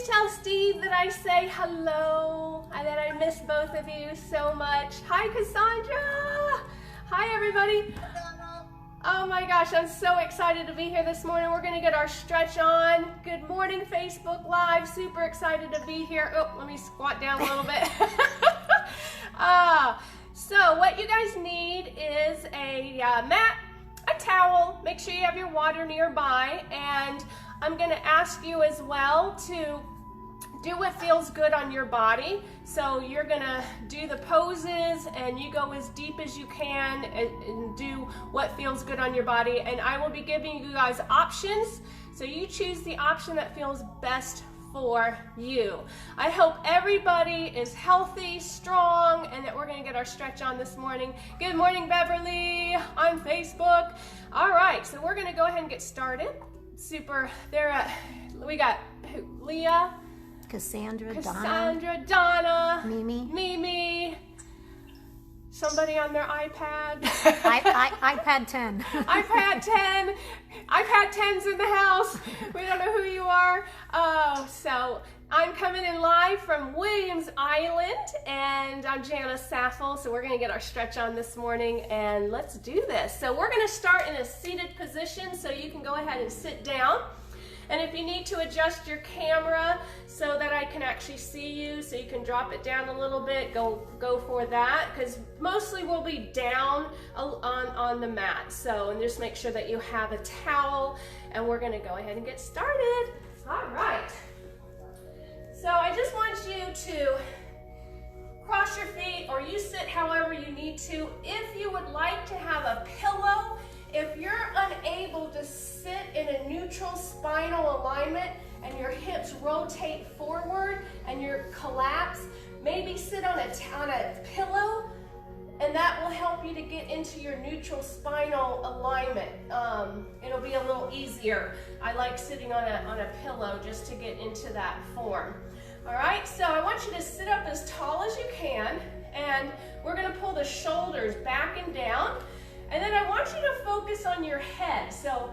please tell Steve that I say hello and that I miss both of you so much. Hi, Cassandra. Hi, everybody. Oh my gosh, I'm so excited to be here this morning. We're gonna get our stretch on. Good morning, Facebook Live. Super excited to be here. Oh, let me squat down a little bit. So what you guys need is a mat, a towel. Make sure you have your water nearby, and I'm going to ask you as well to do what feels good on your body. So you're going to do the poses, and you go as deep as you can and do what feels good on your body. And I will be giving you guys options, so you choose the option that feels best for you. I hope everybody is healthy, strong, and that we're going to get our stretch on this morning. Good morning, Beverly, on Facebook. All right, so we're going to go ahead and get started. Super. We got Leah, Cassandra, Donna, Mimi. Somebody on their iPad. iPad 10. iPad 10. iPad 10's in the house. We don't know who you are. So I'm coming in live from Williams Island, and I'm Janis. So we're going to get our stretch on this morning, and let's do this. So we're going to start in a seated position, so you can go ahead and sit down. And if you need to adjust your camera so that I can actually see you, so you can drop it down a little bit, go for that, because mostly we'll be down on the mat. So, and just make sure that you have a towel, and we're gonna go ahead and get started. All right. So I just want you to cross your feet, or you sit however you need to. If you would like to have a pillow, if you're unable to sit in a neutral spinal alignment and your hips rotate forward and you're collapsed, maybe sit on a pillow, and that will help you to get into your neutral spinal alignment. It'll be a little easier. I like sitting on a pillow just to get into that form. All right, so I want you to sit up as tall as you can, and we're gonna pull the shoulders back and down. And then I want you to focus on your head. So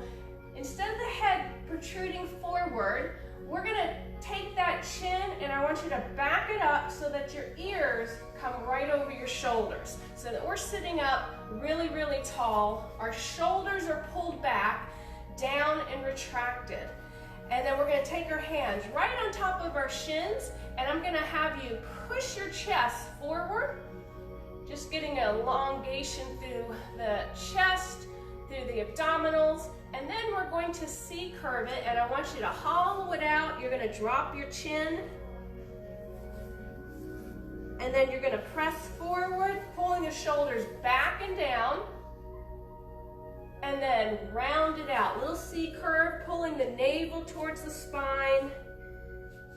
instead of the head protruding forward, we're gonna take that chin, and I want you to back it up so that your ears come right over your shoulders, so that we're sitting up really, really tall. Our shoulders are pulled back, down and retracted. And then we're gonna take our hands right on top of our shins, and I'm gonna have you push your chest forward, just getting an elongation through the chest, through the abdominals, and then we're going to C-curve it, and I want you to hollow it out. You're gonna drop your chin, and then you're gonna press forward, pulling the shoulders back and down, and then round it out. Little C-curve, pulling the navel towards the spine,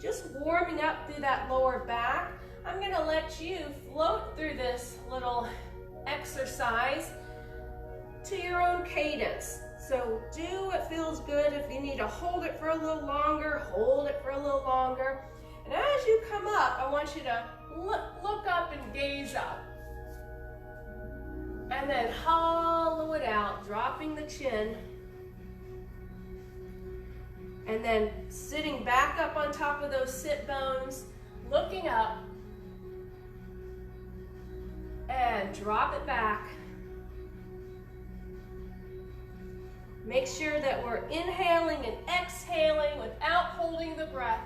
just warming up through that lower back. I'm going to let you float through this little exercise to your own cadence. So do what feels good. If you need to hold it for a little longer, hold it for a little longer. And as you come up, I want you to look up and gaze up. And then hollow it out, dropping the chin. And then sitting back up on top of those sit bones, looking up. And drop it back. Make sure that we're inhaling and exhaling without holding the breath.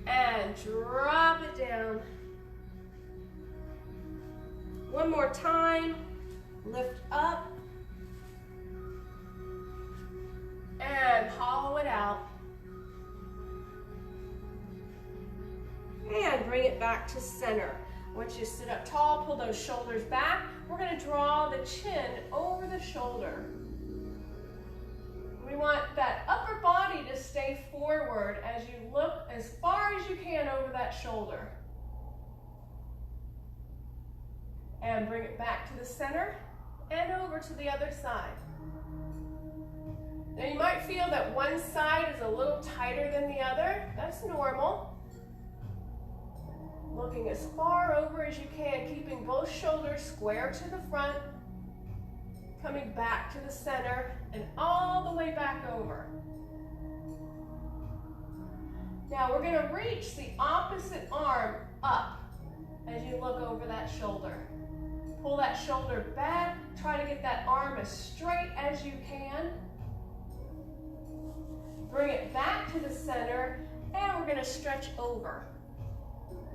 And drop it down. One more time. Lift up. And hollow it out. And bring it back to center. I want you to sit up tall, pull those shoulders back. We're going to draw the chin over the shoulder. We want that upper body to stay forward as you look as far as you can over that shoulder. And bring it back to the center and over to the other side. Now you might feel that one side is a little tighter than the other. That's normal. Looking as far over as you can, keeping both shoulders square to the front, coming back to the center and all the way back over. Now we're going to reach the opposite arm up as you look over that shoulder. Pull that shoulder back. Try to get that arm as straight as you can. Bring it back to the center, and we're going to stretch over.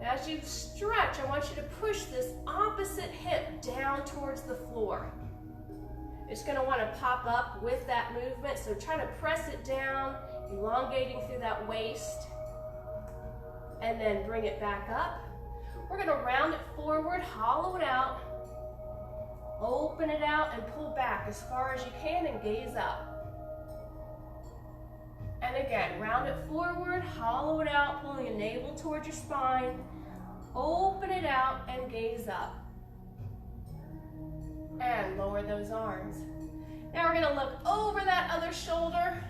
Now, as you stretch, I want you to push this opposite hip down towards the floor. It's going to want to pop up with that movement, so try to press it down, elongating through that waist, and then bring it back up. We're going to round it forward, hollow it out, open it out, and pull back as far as you can and gaze up. And again, round it forward, hollow it out, pulling your navel towards your spine, open it out and gaze up. And lower those arms. Now we're going to look over that other shoulder.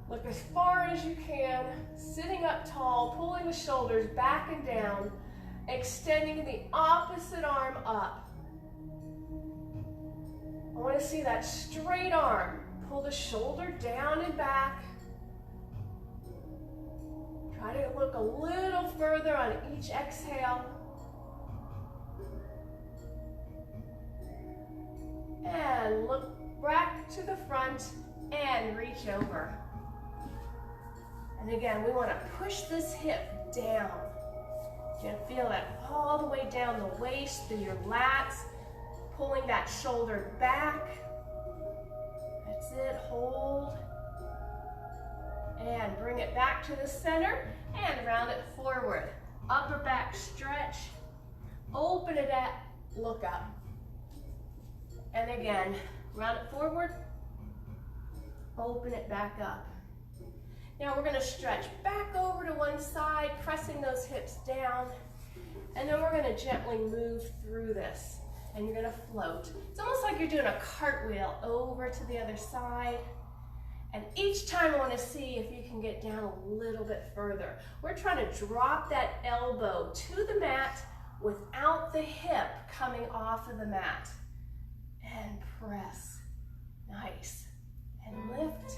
Look as far as you can, sitting up tall, pulling the shoulders back and down, extending the opposite arm up. I want to see that straight arm. Pull the shoulder down and back. Try to look a little further on each exhale. And look back to the front and reach over. And again, we want to push this hip down. You're going to feel that all the way down the waist through your lats, pulling that shoulder back. That's it, hold. And bring it back to the center and round it forward. Upper back stretch, open it up, look up. And again, round it forward, open it back up. Now we're going to stretch back over to one side, pressing those hips down, and then we're going to gently move through this, and you're going to float. It's almost like you're doing a cartwheel over to the other side, and each time I want to see if you can get down a little bit further. We're trying to drop that elbow to the mat without the hip coming off of the mat. And press. Nice. And lift.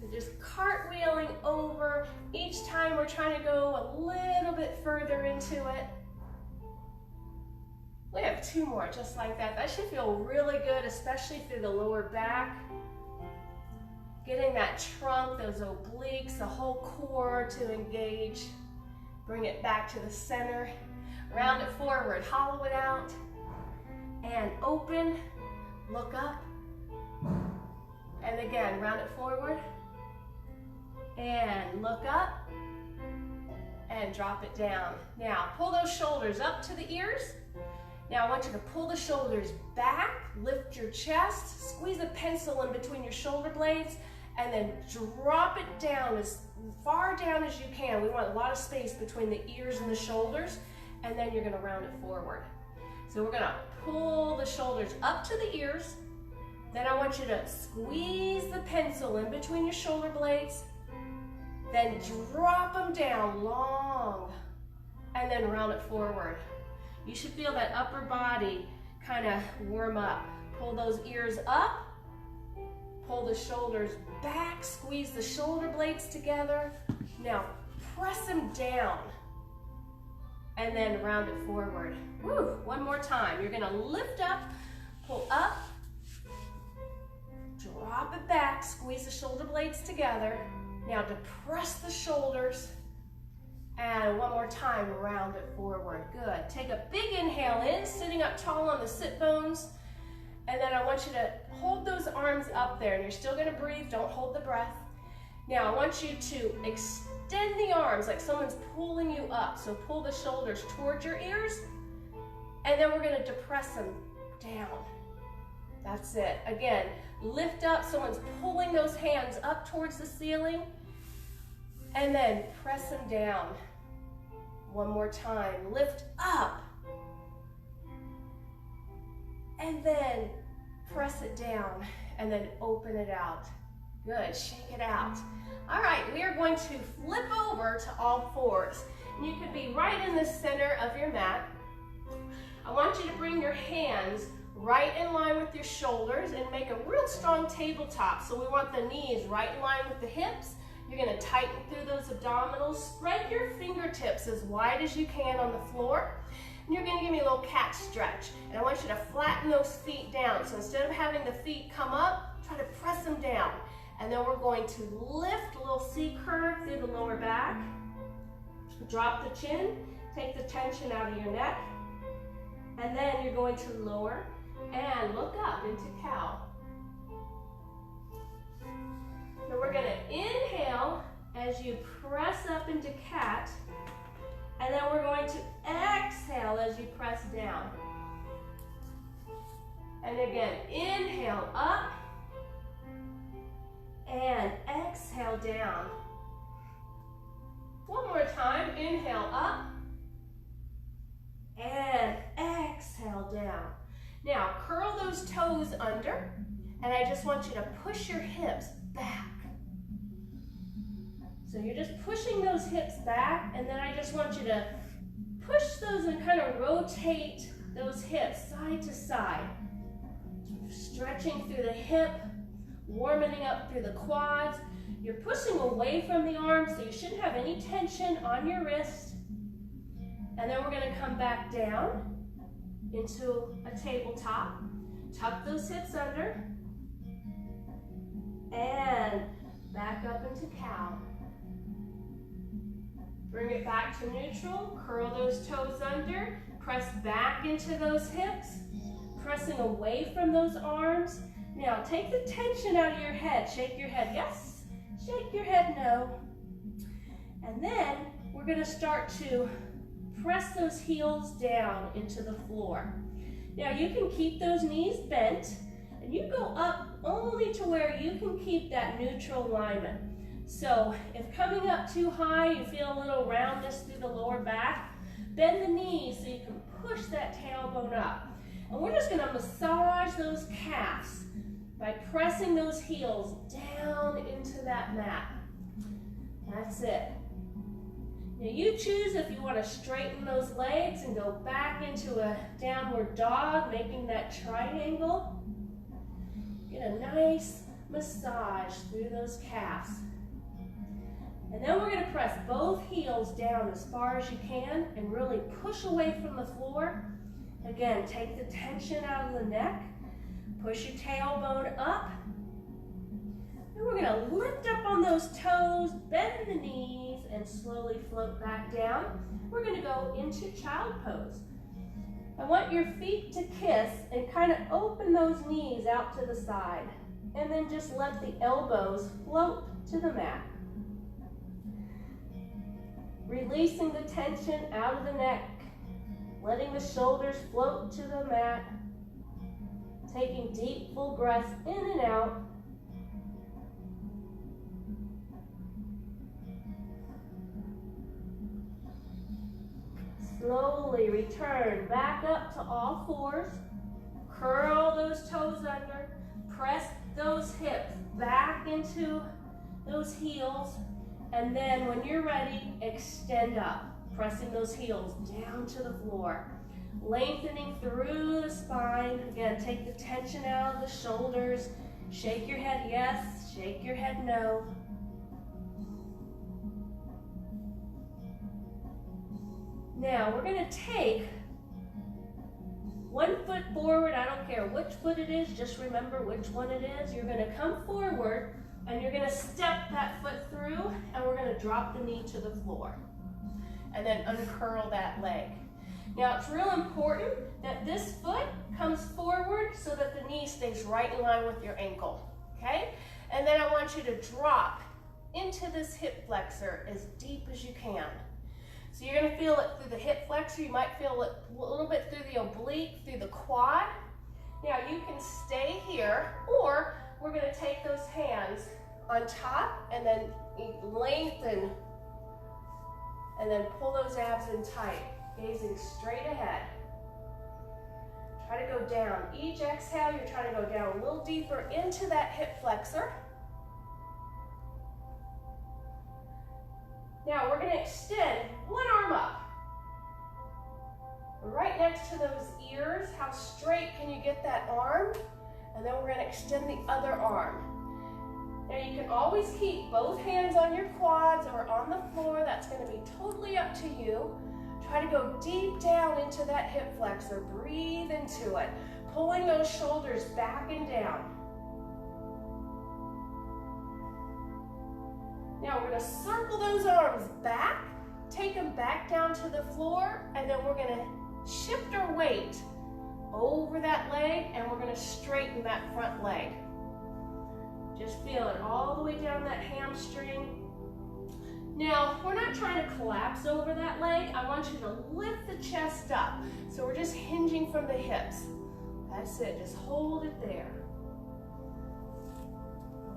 So just cartwheeling over. Each time we're trying to go a little bit further into it. We have two more just like that. That should feel really good, especially through the lower back. Getting that trunk, those obliques, the whole core to engage. Bring it back to the center. Round it forward, hollow it out. And open, look up. And again, round it forward. And look up. And drop it down. Now, pull those shoulders up to the ears. Now, I want you to pull the shoulders back, lift your chest, squeeze a pencil in between your shoulder blades, and then drop it down as far down as you can. We want a lot of space between the ears and the shoulders, and then you're going to round it forward. So we're going to pull the shoulders up to the ears. Then I want you to squeeze the pencil in between your shoulder blades. Then drop them down long. And then round it forward. You should feel that upper body kind of warm up. Pull those ears up. Pull the shoulders back. Squeeze the shoulder blades together. Now press them down. And then round it forward. Woo, one more time. You're gonna lift up, pull up, drop it back, squeeze the shoulder blades together. Now depress the shoulders, and one more time, round it forward. Good. Take a big inhale in, sitting up tall on the sit bones, and then I want you to hold those arms up there, and you're still gonna breathe, don't hold the breath. Now I want you to extend the arms like someone's pulling you up. So pull the shoulders towards your ears, and then we're going to depress them down. That's it. Again, lift up. Someone's pulling those hands up towards the ceiling, and then press them down. One more time. Lift up, and then press it down, and then open it out. Good, shake it out. All right, we are going to flip over to all fours. And you could be right in the center of your mat. I want you to bring your hands right in line with your shoulders and make a real strong tabletop. So we want the knees right in line with the hips. You're gonna tighten through those abdominals. Spread your fingertips as wide as you can on the floor. And you're gonna give me a little cat stretch. And I want you to flatten those feet down. So instead of having the feet come up, try to press them down. And then we're going to lift a little C curve through the lower back. Drop the chin, take the tension out of your neck. And then you're going to lower and look up into cow. So we're going to inhale as you press up into cat, and then we're going to exhale as you press down. And again, inhale up and exhale down. One more time, inhale up and exhale down. Now curl those toes under, and I just want you to push your hips back. So you're just pushing those hips back, and then I just want you to push those and kind of rotate those hips side to side. Stretching through the hip, warming up through the quads. You're pushing away from the arms, so you shouldn't have any tension on your wrist. And then we're going to come back down into a tabletop. Tuck those hips under. And back up into cow. Bring it back to neutral. Curl those toes under. Press back into those hips. Pressing away from those arms. Now take the tension out of your head. Shake your head yes. Shake your head no. And then we're going to start to press those heels down into the floor. Now you can keep those knees bent, and you go up only to where you can keep that neutral alignment. So if coming up too high, you feel a little roundness through the lower back, bend the knees so you can push that tailbone up. And we're just going to massage those calves by pressing those heels down into that mat. That's it. Now you choose if you want to straighten those legs and go back into a downward dog, making that triangle. Get a nice massage through those calves. And then we're going to press both heels down as far as you can and really push away from the floor. Again, take the tension out of the neck. Push your tailbone up. And we're going to lift up on those toes, bend the knees, and slowly float back down. We're going to go into child pose. I want your feet to kiss and kind of open those knees out to the side. And then just let the elbows float to the mat. Releasing the tension out of the neck. Letting the shoulders float to the mat. Taking deep, full breaths in and out. Slowly return back up to all fours. Curl those toes under. Press those hips back into those heels. And then when you're ready, extend up. Pressing those heels down to the floor. Lengthening through the spine. Again, take the tension out of the shoulders. Shake your head yes, shake your head no. Now we're going to take one foot forward. I don't care which foot it is, just remember which one it is. You're going to come forward and you're going to step that foot through, and we're going to drop the knee to the floor. And then uncurl that leg. Now it's real important that this foot comes forward so that the knee stays right in line with your ankle, okay? And then I want you to drop into this hip flexor as deep as you can. So you're gonna feel it through the hip flexor, you might feel it a little bit through the oblique, through the quad. Now you can stay here, or we're gonna take those hands on top and then lengthen and then pull those abs in tight, gazing straight ahead. Try to go down. Each exhale, you're trying to go down a little deeper into that hip flexor. Now we're going to extend one arm up. right next to those ears. How straight can you get that arm? And then we're going to extend the other arm. Now you can always keep both hands on your quads or on the floor. That's going to be totally up to you. Try to go deep down into that hip flexor. Breathe into it. Pulling those shoulders back and down. Now we're going to circle those arms back. Take them back down to the floor. And then we're going to shift our weight over that leg. And we're going to straighten that front leg. Just feel it all the way down that hamstring. Now, we're not trying to collapse over that leg. I want you to lift the chest up. So we're just hinging from the hips. That's it. Just hold it there.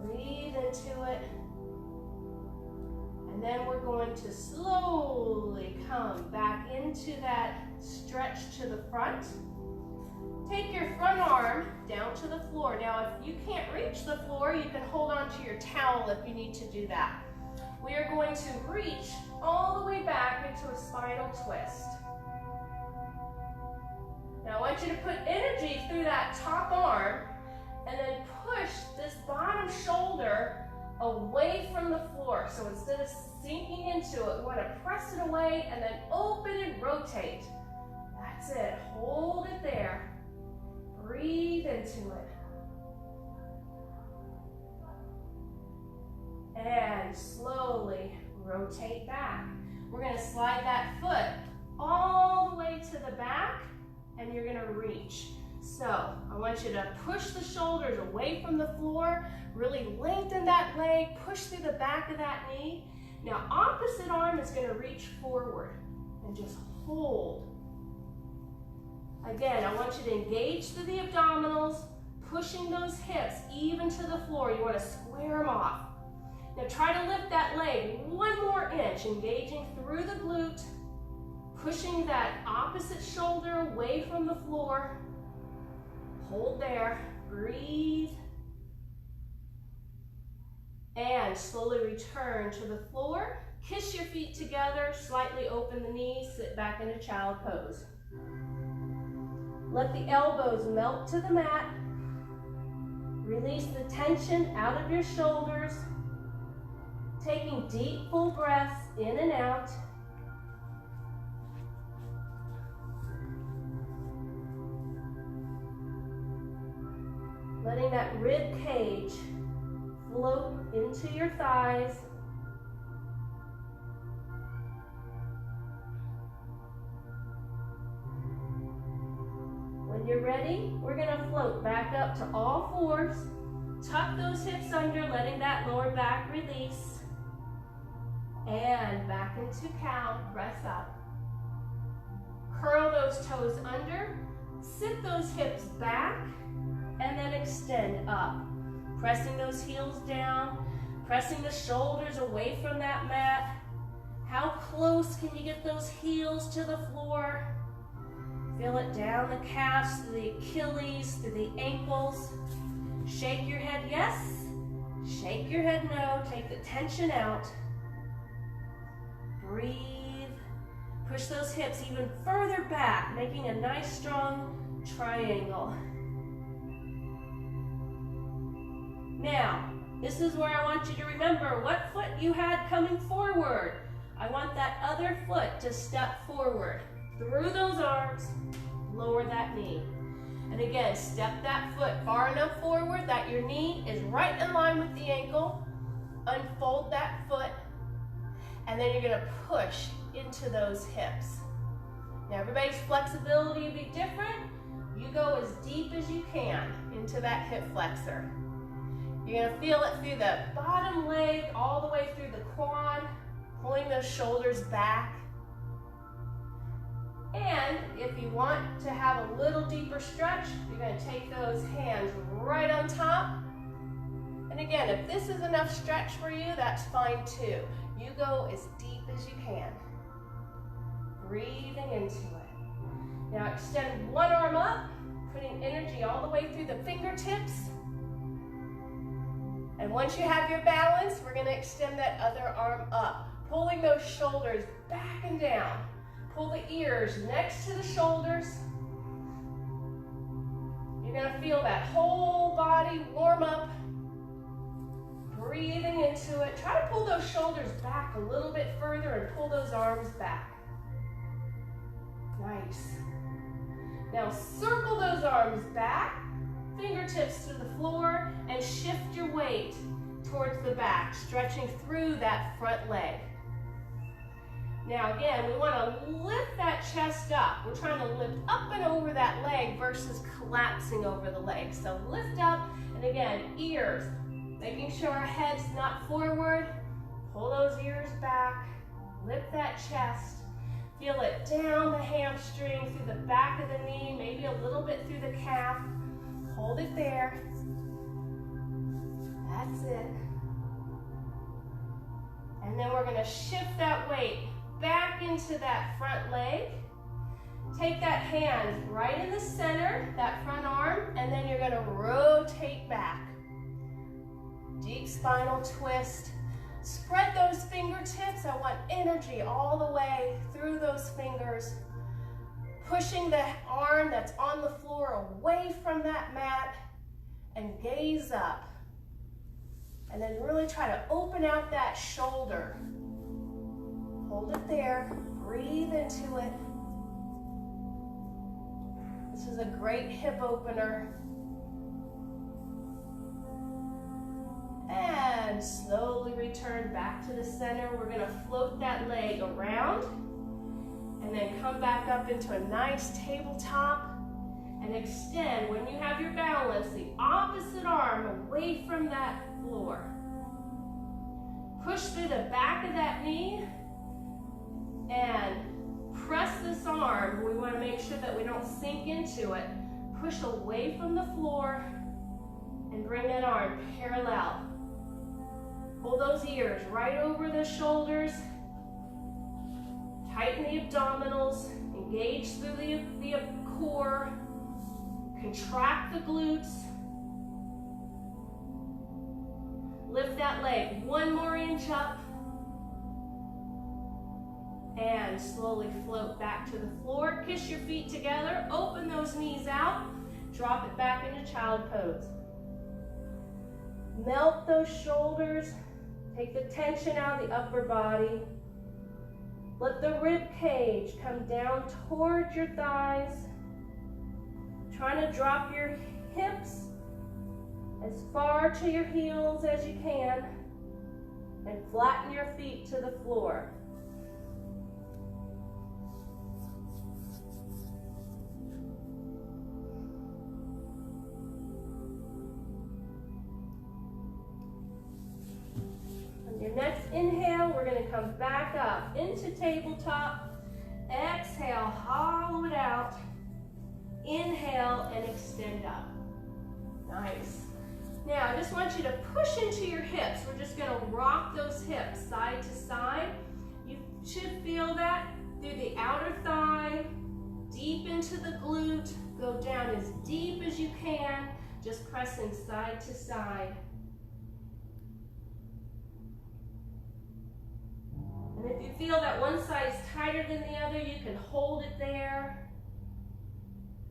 Breathe into it. And then we're going to slowly come back into that stretch to the front. Take your front arm down to the floor. Now, if you can't reach the floor, you can hold on to your towel if you need to do that. We are going to reach all the way back into a spinal twist. Now, I want you to put energy through that top arm and then push this bottom shoulder away from the floor. So instead of sinking into it, we want to press it away and then open and rotate. That's it. Hold it there. Breathe into it. And slowly rotate back. We're going to slide that foot all the way to the back and you're going to reach. So I want you to push the shoulders away from the floor, really lengthen that leg, push through the back of that knee. Now opposite arm is going to reach forward and just hold. Again, I want you to engage through the abdominals, pushing those hips even to the floor. You want to square them off. Now try to lift that leg one more inch, engaging through the glute, pushing that opposite shoulder away from the floor. Hold there, breathe, and slowly return to the floor. Kiss your feet together, slightly open the knees, sit back into child pose. Let the elbows melt to the mat. Release the tension out of your shoulders. Taking deep, full breaths in and out. Letting that rib cage float into your thighs. When you're ready, we're going to float back up to all fours. Tuck those hips under, letting that lower back release. And back into cow, press up. Curl those toes under, sit those hips back, and then extend up. Pressing those heels down, pressing the shoulders away from that mat. How close can you get those heels to the floor? Feel it down the calves, through the Achilles, through the ankles. Shake your head yes, shake your head no, take the tension out. Breathe. Push those hips even further back, making a nice strong triangle. Now, this is where I want you to remember what foot you had coming forward. I want that other foot to step forward. Through those arms, lower that knee. And again, step that foot far enough forward that your knee is right in line with the ankle. Unfold that foot. And then you're going to push into those hips. Now everybody's flexibility will be different. You go as deep as you can into that hip flexor. You're going to feel it through the bottom leg, all the way through the quad, pulling those shoulders back. And if you want to have a little deeper stretch, you're going to take those hands right on top. And again, if this is enough stretch for you, that's fine too. You go as deep as you can. Breathing into it. Now extend one arm up, putting energy all the way through the fingertips. And once you have your balance, we're going to extend that other arm up, pulling those shoulders back and down. Pull the ears next to the shoulders. You're gonna feel that whole body warm up. Breathing into it. Try to pull those shoulders back a little bit further and pull those arms back. Nice. Now circle those arms back, fingertips to the floor, and shift your weight towards the back, stretching through that front leg. Now again, we want to lift that chest up. We're trying to lift up and over that leg versus collapsing over the leg. So lift up, and again, ears, making sure our head's not forward. Pull those ears back, lift that chest. Feel it down the hamstring, through the back of the knee, maybe a little bit through the calf. Hold it there. That's it. And then we're going to shift that weight back into that front leg. Take that hand right in the center, that front arm, and then you're going to rotate back. Deep spinal twist. Spread those fingertips. I want energy all the way through those fingers. Pushing the arm that's on the floor away from that mat and gaze up. And then really try to open out that shoulder. Hold it there. Breathe into it. This is a great hip opener. And slowly return back to the center. We're going to float that leg around and then come back up into a nice tabletop and extend, when you have your balance, the opposite arm away from that floor. Push through the back of that knee and press this arm. We want to make sure that we don't sink into it. Push away from the floor and bring that arm parallel. Pull those ears right over the shoulders. Tighten the abdominals. Engage through the core. Contract the glutes. Lift that leg one more inch up. And slowly float back to the floor. Kiss your feet together. Open those knees out. Drop it back into child pose. Melt those shoulders. Take the tension out of the upper body. Let the rib cage come down towards your thighs. Trying to drop your hips as far to your heels as you can. And flatten your feet to the floor. Your next inhale, we're going to come back up into tabletop. Exhale, hollow it out. Inhale and extend up. Nice. Now, I just want you to push into your hips. We're just going to rock those hips side to side. You should feel that through the outer thigh, deep into the glute. Go down as deep as you can, just pressing side to side. And if you feel that one side is tighter than the other, you can hold it there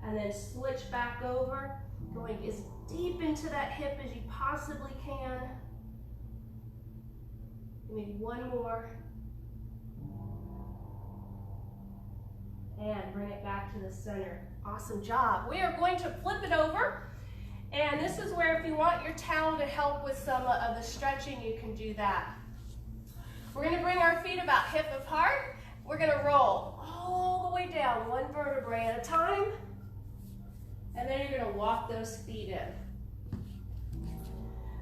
and then switch back over, going as deep into that hip as you possibly can. Give me one more. And bring it back to the center. Awesome job. We are going to flip it over. And this is where if you want your towel to help with some of the stretching, you can do that. We're going to bring our feet about hip apart. We're going to roll all the way down, one vertebrae at a time. And then you're going to walk those feet in.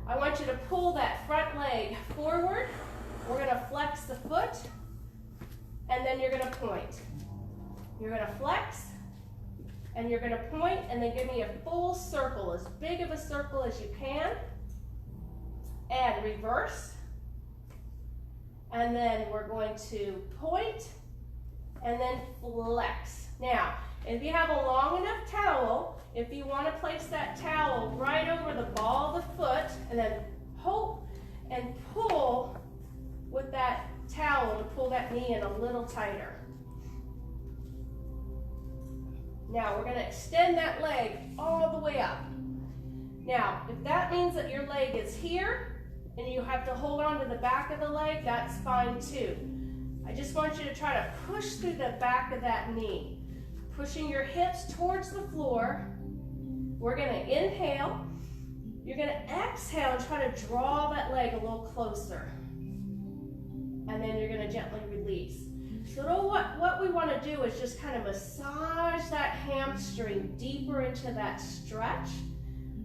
I want you to pull that front leg forward. We're going to flex the foot. And then you're going to point. You're going to flex. And you're going to point. And then give me a full circle, as big of a circle as you can. And reverse. And then we're going to point and then flex. Now, if you have a long enough towel, if you want to place that towel right over the ball of the foot and then hold and pull with that towel to pull that knee in a little tighter. Now we're going to extend that leg all the way up. Now, if that means that your leg is here and you have to hold on to the back of the leg, that's fine too. I just want you to try to push through the back of that knee, pushing your hips towards the floor. We're going to inhale. You're going to exhale and try to draw that leg a little closer. And then you're going to gently release. So what we want to do is just kind of massage that hamstring deeper into that stretch.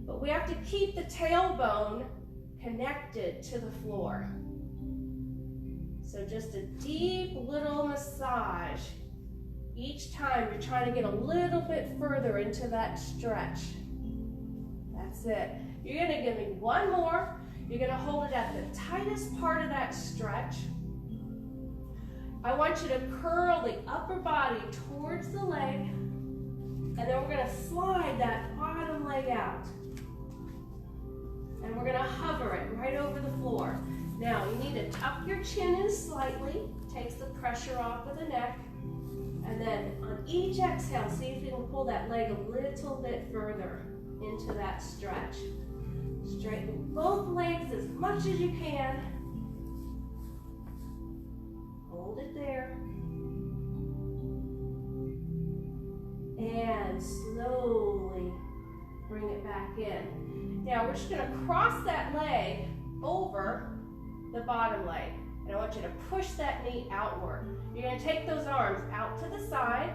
But we have to keep the tailbone connected to the floor. So just a deep little massage. Each time you're trying to get a little bit further into that stretch. That's it. You're going to give me one more. You're going to hold it at the tightest part of that stretch. I want you to curl the upper body towards the leg, and then we're going to slide that bottom leg out. And we're going to hover it right over the floor. Now, you need to tuck your chin in slightly, takes the pressure off of the neck. And then on each exhale, see if you can pull that leg a little bit further into that stretch. Straighten both legs as much as you can. Hold it there. And slowly bring it back in. Now we're just going to cross that leg over the bottom leg. And I want you to push that knee outward. You're going to take those arms out to the side.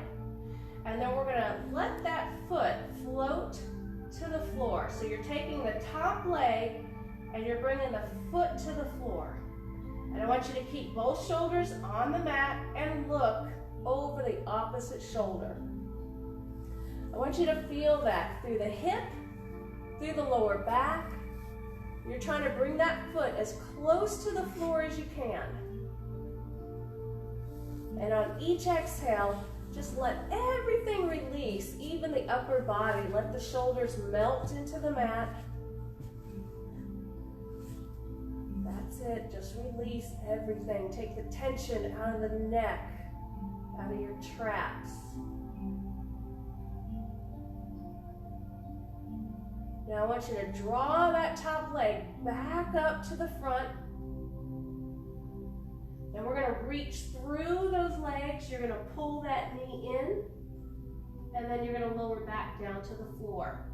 And then we're going to let that foot float to the floor. So you're taking the top leg and you're bringing the foot to the floor. And I want you to keep both shoulders on the mat and look over the opposite shoulder. I want you to feel that through the hip, through the lower back. You're trying to bring that foot as close to the floor as you can. And on each exhale, just let everything release, even the upper body. Let the shoulders melt into the mat. That's it, just release everything. Take the tension out of the neck, out of your traps. Now I want you to draw that top leg back up to the front. And we're going to reach through those legs. You're going to pull that knee in. And then you're going to lower back down to the floor.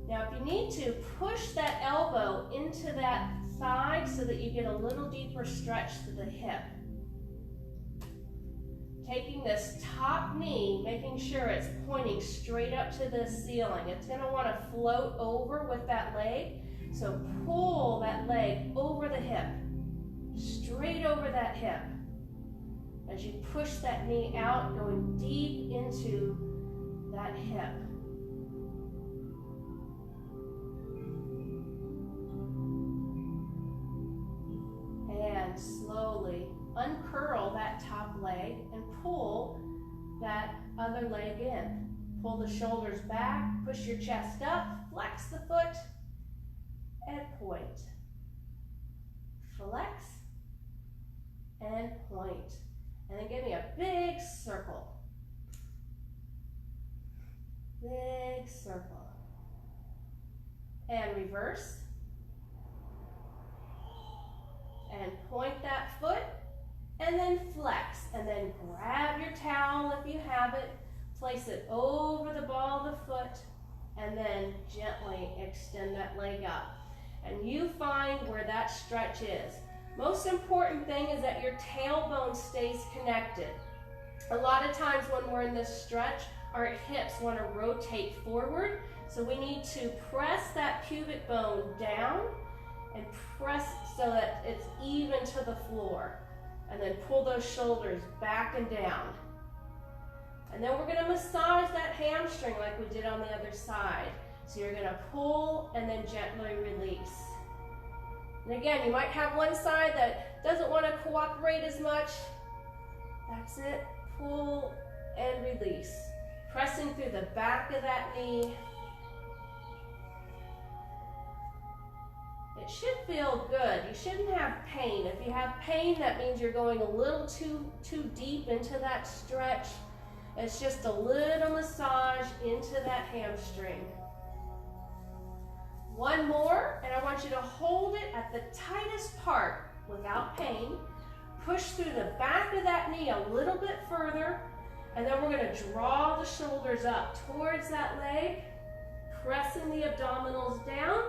Now if you need to, push that elbow into that thigh so that you get a little deeper stretch to the hip. Taking this top knee, making sure it's pointing straight up to the ceiling. It's going to want to float over with that leg. So pull that leg over the hip, straight over that hip. As you push that knee out, going deep into that hip. And slowly uncurl that top leg and pull that other leg in. Pull the shoulders back, push your chest up, flex the foot, and point. Flex and point. And then give me a big circle. Big circle. And reverse. And point that foot. And then flex, and then grab your towel if you have it, place it over the ball of the foot, and then gently extend that leg up. And you find where that stretch is. Most important thing is that your tailbone stays connected. A lot of times when we're in this stretch, our hips want to rotate forward, so we need to press that pubic bone down and press so that it's even to the floor. And then pull those shoulders back and down. And then we're going to massage that hamstring like we did on the other side. So you're going to pull and then gently release. And again, you might have one side that doesn't want to cooperate as much. That's it. Pull and release. Pressing through the back of that knee. It should feel good. You shouldn't have pain. If you have pain, that means you're going a little too deep into that stretch. It's just a little massage into that hamstring. One more, and I want you to hold it at the tightest part without pain. Push through the back of that knee a little bit further, and then we're going to draw the shoulders up towards that leg, pressing the abdominals down.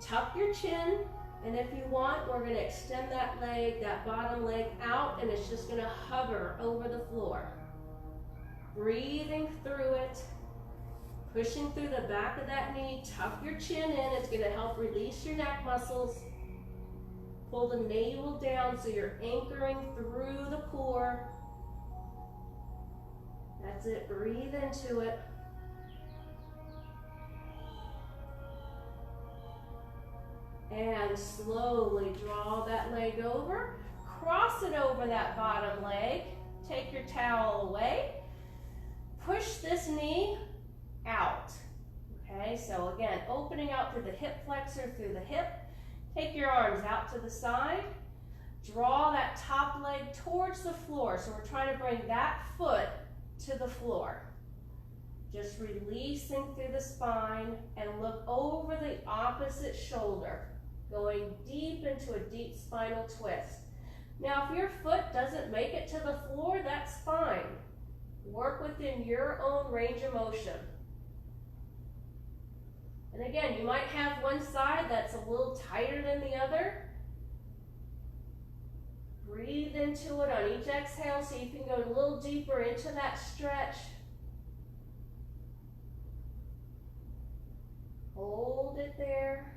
Tuck your chin, and if you want, we're going to extend that leg, that bottom leg out, and it's just going to hover over the floor. Breathing through it, pushing through the back of that knee. Tuck your chin in. It's going to help release your neck muscles. Pull the navel down so you're anchoring through the core. That's it. Breathe into it. And slowly draw that leg over. Cross it over that bottom leg. Take your towel away. Push this knee out. Okay, so again, opening out through the hip flexor, through the hip. Take your arms out to the side. Draw that top leg towards the floor. So we're trying to bring that foot to the floor. Just releasing through the spine and look over the opposite shoulder, going deep into a deep spinal twist. Now, if your foot doesn't make it to the floor, that's fine. Work within your own range of motion. And again, you might have one side that's a little tighter than the other. Breathe into it on each exhale so you can go a little deeper into that stretch. Hold it there.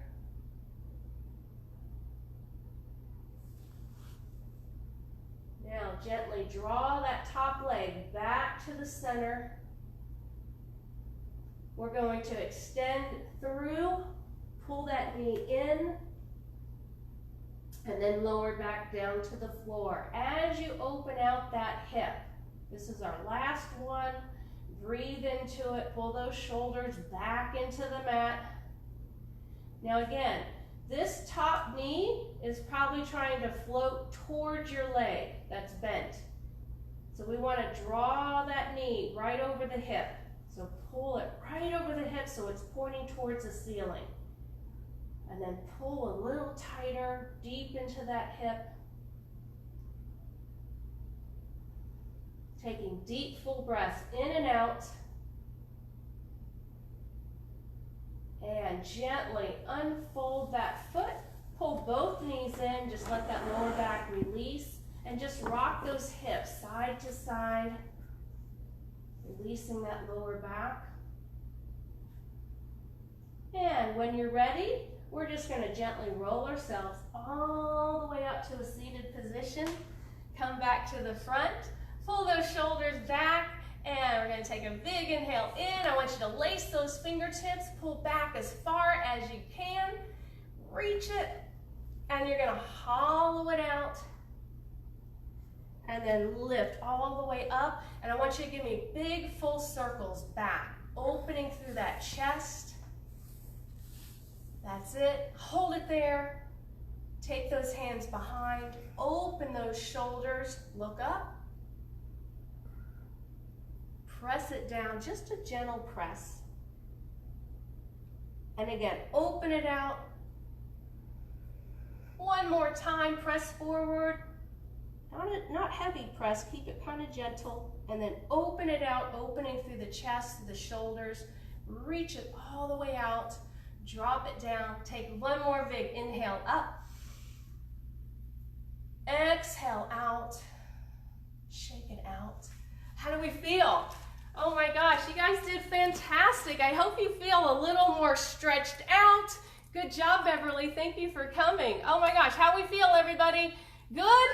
Now gently draw that top leg back to the center. We're going to extend through, pull that knee in, and then lower back down to the floor. As you open out that hip, this is our last one. Breathe into it, pull those shoulders back into the mat. Now again, this top knee is probably trying to float towards your leg that's bent. So we want to draw that knee right over the hip. So pull it right over the hip so it's pointing towards the ceiling. And then pull a little tighter, deep into that hip. Taking deep, full breaths in and out. And gently unfold that foot. Pull both knees in, just let that lower back release. And just rock those hips side to side. Releasing that lower back. And when you're ready, we're just going to gently roll ourselves all the way up to a seated position. Come back to the front. Pull those shoulders back. And we're going to take a big inhale in. I want you to lace those fingertips. Pull back as far as you can. Reach it. And you're going to hollow it out. And then lift all the way up. And I want you to give me big full circles back, opening through that chest. That's it. Hold it there. Take those hands behind. Open those shoulders. Look up. Press it down, just a gentle press. And again, open it out. One more time, press forward. Not heavy press, keep it kind of gentle. And then open it out, opening through the chest, the shoulders. Reach it all the way out. Drop it down. Take one more big inhale up. Exhale out. Shake it out. How do we feel? Oh my gosh, you guys did fantastic. I hope you feel a little more stretched out. Good job, Beverly. Thank you for coming. Oh my gosh, how we feel, everybody? Good?